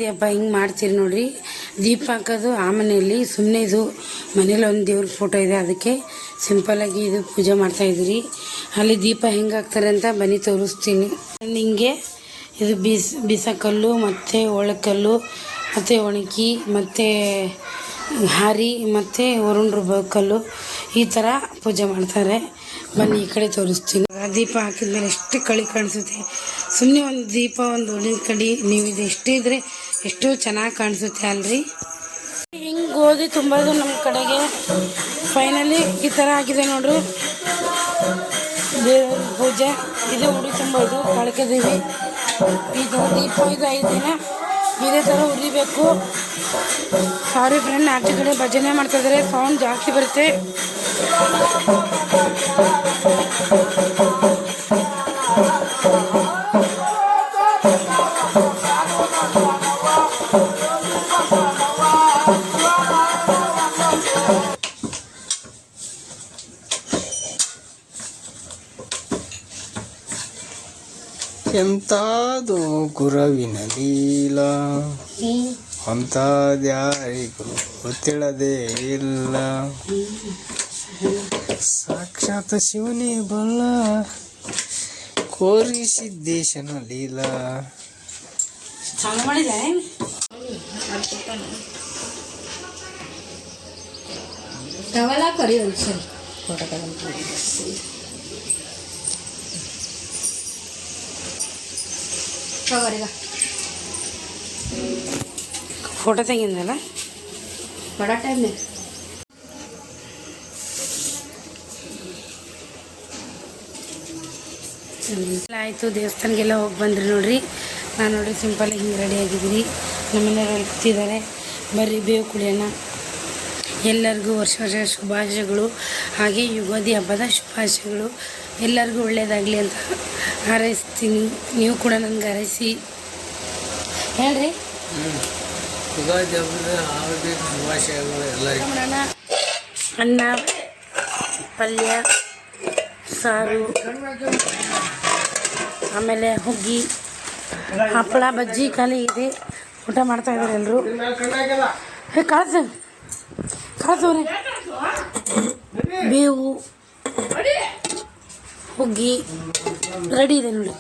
ಹಬ್ಬ ಹಿಂಗೆ ಮಾಡ್ತೀರಿ ನೋಡ್ರಿ. ದೀಪ ಹಾಕೋದು ಆ ಮನೆಯಲ್ಲಿ, ಸುಮ್ಮನೆ ಇದು ಮನೇಲಿ ಒಂದು ದೇವ್ರ ಫೋಟೋ ಇದೆ, ಅದಕ್ಕೆ ಸಿಂಪಲ್ಲಾಗಿ ಇದು ಪೂಜೆ ಮಾಡ್ತಾಯಿದ್ರಿ. ಅಲ್ಲಿ ದೀಪ ಹೆಂಗೆ ಹಾಕ್ತಾರೆ ಅಂತ ಬನ್ನಿ ತೋರಿಸ್ತೀನಿ. ಹಿಂಗೆ ಇದು ಬೀಸಕಲ್ಲು ಮತ್ತು ಒಳಕಲ್ಲು ಮತ್ತು ಒಣಗಿ ಮತ್ತು ಹಾರಿ ಮತ್ತು ವರುಣರ ಕಲ್ಲು ಈ ಥರ ಪೂಜೆ ಮಾಡ್ತಾರೆ. ಬನ್ನಿ ಈ ಕಡೆ ತೋರಿಸ್ತೀನಿ. ದೀಪ ಹಾಕಿದ್ಮೇಲೆ ಎಷ್ಟು ಕಳಿ ಕಾಣಿಸುತ್ತೆ. ಸುಮ್ಮನೆ ಒಂದು ದೀಪ ಒಂದು ಒಳ್ಳಿನ ಕಡಿ ನೀವು ಇದು ಎಷ್ಟೇ ಇದ್ದರೆ ಎಷ್ಟೋ ಚೆನ್ನಾಗಿ ಕಾಣಿಸುತ್ತೆ ಅಲ್ರಿ. ಹಿಂಗೆ ಗೋಧಿ ತುಂಬೋದು ನಮ್ಮ ಕಡೆಗೆ ಫೈನಲಿ ಈ ಥರ ಆಗಿದೆ ನೋಡ್ರಿ ದೇವ್ರ ಪೂಜೆ. ಇದು ಉಡಿ ತುಂಬೋದು ಕಳ್ಕೊತೀವಿ. ಇದು ದೀಪ ಇದು 5 ದಿನ ಇದೇ ಥರ ಉರಿಬೇಕು. ಸಾರಿ ಫ್ರೆಂಡ್, ಆಚೆ ಕಡೆ ಭಜನೆ ಮಾಡ್ತಾಯಿದ್ದಾರೆ, ಸೌಂಡ್ ಜಾಸ್ತಿ ಬರುತ್ತೆ. ಎಂತಾದು ಗುರುವಿನ ಲೀಲ ಅಂತಾದ್ಯಾರಿಗೂ ಗೊತ್ತಿಳದೇ ಇಲ್ಲ. ಸಾಕ್ಷಾತ್ ಶಿವನೇ ಬಲ್ಲ ಕೋರಿ ಸಿದ್ದೇಶನ ಲೀಲಾ. ಫೋಟೋ ತೆಗಿದ್ನಲ್ಲ ಬಡ ಟೈಮ್ ಆಯಿತು. ದೇವಸ್ಥಾನಕ್ಕೆಲ್ಲ ಹೋಗಿ ಬಂದ್ರಿ ನೋಡ್ರಿ. ನಾನು ನೋಡ್ರಿ ಸಿಂಪಲ್ಲಾಗಿ ಹಿಂಗೆ ರೆಡಿ ಆಗಿದ್ದೀನಿ. ನಮ್ಮೆಲ್ಲರೂ ಕೂತಿದ್ದಾರೆ. ಬರ್ರಿ ಬೇವು ಕುಡಿಯೋಣ. ಎಲ್ಲರಿಗೂ ವರ್ಷ ಶುಭಾಶಯಗಳು, ಹಾಗೆ ಯುಗಾದಿ ಹಬ್ಬದ ಶುಭಾಶಯಗಳು. ಎಲ್ಲರಿಗೂ ಒಳ್ಳೆಯದಾಗಲಿ ಅಂತ ಹಾರೈಸ್ತೀನಿ. ನೀವು ಕೂಡ ನನಗೆ ಹಾರೈಸಿ ಹೇಳ್ರಿ. ಯುಗಾದಿ ಹಬ್ಬದ ಹಾರ್ದಿಕ ಶುಭಾಶಯಗಳು ಎಲ್ಲರಿಗೂ. ಅನ್ನ, ಪಲ್ಯ, ಸಾರು, ಆಮೇಲೆ ಹುಗ್ಗಿ, ಹಪ್ಪಳ, ಬಜ್ಜಿ ಖಾಲಿ ಇದೆ. ಊಟ ಮಾಡ್ತಾಯಿದ್ದಾರೆ ಎಲ್ಲರೂ. ಕಳ್ಸವ್ರೆ ಬೇವು ಹುಗ್ಗಿ ರೆಡಿ ಇದೆ ನೋಡಿ.